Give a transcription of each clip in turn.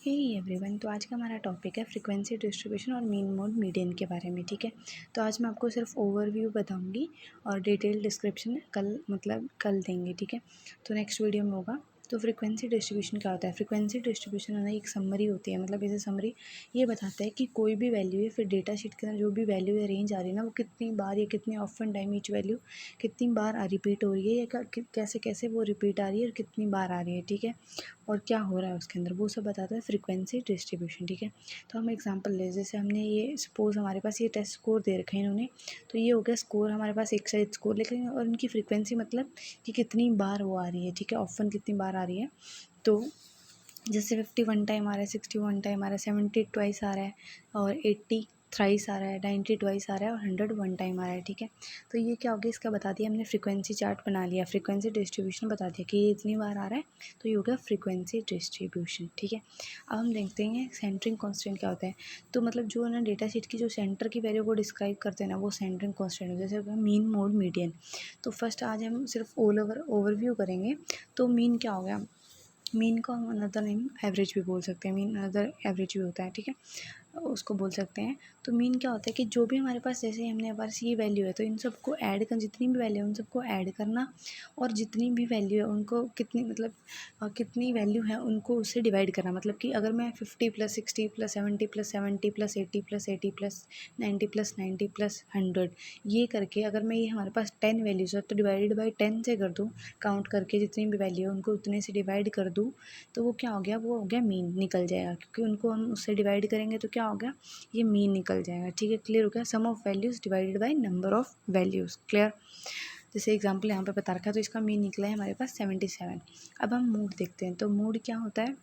Hey everyone, तो आज का हमारा टॉपिक है फ्रीक्वेंसी डिस्ट्रीब्यूशन और मीन मोड मीडियन के बारे में। ठीक है, तो आज मैं आपको सिर्फ ओवरव्यू बताऊंगी और डिटेल डिस्क्रिप्शन कल देंगे। ठीक है, तो नेक्स्ट वीडियो में होगा। तो फ्रीक्वेंसी डिस्ट्रीब्यूशन क्या होता है? फ्रीक्वेंसी डिस्ट्रीब्यूशन है एक समरी होती है, मतलब जैसे समरी ये बताता है कि कोई भी वैल्यू है, फिर डेटा शीट के अंदर जो भी वैल्यू या रेंज आ रही है ना, वो कितनी बार या कितनी ऑफन टाइम ईच वैल्यू कितनी बार रिपीट हो रही है या कैसे कैसे वो रिपीट आ रही है और कितनी बार आ रही है। ठीक है, और क्या हो रहा है उसके अंदर, वो सब बताता है फ्रीक्वेंसी डिस्ट्रीब्यूशन। ठीक है, तो हम एग्जांपल ले, जैसे हमने ये सपोज हमारे पास ये टेस्ट स्कोर दे रखे हैं इन्होंने, तो ये हो गया स्कोर हमारे पास एक साइड स्कोर, लेकिन और उनकी फ्रीक्वेंसी मतलब कि कितनी बार वो आ रही है। ठीक है, ऑफन कितनी बार आ रही है। तो जैसे 51 टाइम आ रहा है, 61 टाइम आ रहा है, 70 ट्वाइस आ रहा है और 80 थ्राइस आ रहा है, 90 ट्वाइस आ रहा है और 101 टाइम आ रहा है। ठीक है, तो ये क्या हो गया, इसका बता दिया हमने, फ्रीक्वेंसी चार्ट बना लिया, फ्रीक्वेंसी डिस्ट्रीब्यूशन बता दिया कि ये इतनी बार आ रहा है, तो ये हो गया फ्रीक्वेंसी डिस्ट्रीब्यूशन। ठीक है, अब हम देखते हैं सेंटरिंग कांस्टेंट क्या होता है। तो मतलब जो ना डेटा शीट की जो सेंटर की वैल्यू को डिस्क्राइब करते हैं ना, वो सेंटरिंग कांस्टेंट हो, जैसे मीन मोड मीडियन। तो फर्स्ट आज हम सिर्फ ओवरव्यू करेंगे। तो मीन क्या हो गया, मीन को हम अनदर नेम एवरेज भी बोल सकते हैं, मीन अनदर एवरेज भी होता है। ठीक है, उसको बोल सकते हैं। तो मीन क्या होता है कि जो भी हमारे पास, जैसे हमने हमारे पास ये वैल्यू है, तो इन सबको ऐड कर, जितनी भी वैल्यू है उन सबको ऐड करना, और जितनी भी वैल्यू है उनको कितनी मतलब कितनी वैल्यू है उनको उससे डिवाइड करना। मतलब कि अगर मैं 50 + 60 + 70 + 70 + 80 + 80 + 90 + 90 + 100 ये करके, अगर मैं ये हमारे पास 10 वैल्यूज़ है तो डिवाइडेड बाई 10 से कर दूँ, काउंट करके जितनी भी वैल्यू है उनको उतने से डिवाइड कर दूँ, तो वो क्या हो गया, वो हो गया मीन निकल जाएगा, क्योंकि उनको हम उससे डिवाइड करेंगे तो क्या हो गया, ये मीन निकल जाएगा। ठीक है, क्लियर हो गया, sum of values divided by number of values. Clear, जैसे एग्जांपल यहाँ पे बता रखा है, तो इसका मीन निकला है हमारे पास 77। अब हम मूड देखते हैं, तो मूड क्या होता है,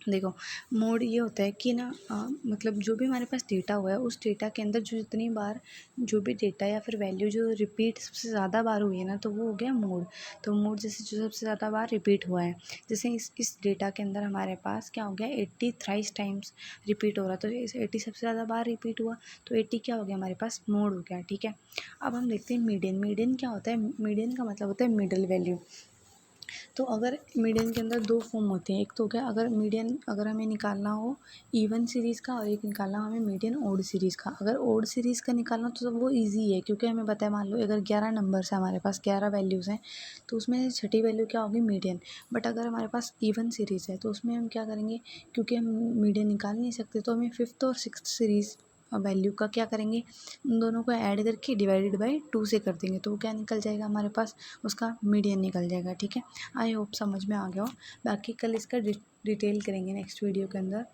देखो मोड ये होता है कि ना मतलब जो भी हमारे पास डेटा हुआ है, उस डेटा के अंदर जो जितनी बार जो भी डेटा या फिर वैल्यू जो रिपीट सबसे ज़्यादा बार हुई है ना, तो वो हो गया मोड। तो मोड जैसे जो सबसे ज़्यादा बार रिपीट हुआ है, जैसे इस डेटा के अंदर हमारे पास क्या हो गया, 80 थ्राइस टाइम्स रिपीट हो रहा है, तो इस 80 सबसे ज़्यादा बार रिपीट हुआ, तो 80 क्या हो गया हमारे पास, मोड हो गया। ठीक है, अब हम देखते हैं मीडियन। मीडियन क्या होता है, मीडियन का मतलब होता है मिडल वैल्यू। तो अगर मीडियन के अंदर दो फॉर्म होते हैं, एक तो क्या, अगर मीडियन अगर हमें निकालना हो इवन सीरीज़ का, और एक निकालना हमें मीडियन ओड सीरीज़ का। अगर ओड सीरीज़ का निकालना तो वो इजी है, क्योंकि हमें पता है, मान लो अगर 11 नंबर्स है हमारे पास, 11 वैल्यूज़ हैं, तो उसमें छठी वैल्यू क्या होगी, मीडियन। बट अगर हमारे पास इवन सीरीज़ है तो उसमें हम क्या करेंगे, क्योंकि हम मीडियन निकाल नहीं सकते, तो हमें 5th और 6th सीरीज़ वैल्यू का क्या करेंगे, उन दोनों को ऐड करके डिवाइडेड बाई 2 से कर देंगे, तो वो क्या निकल जाएगा हमारे पास, उसका मीडियन निकल जाएगा। ठीक है, आई होप समझ में आ गया हो। बाकी कल इसका डिटेल करेंगे नेक्स्ट वीडियो के अंदर।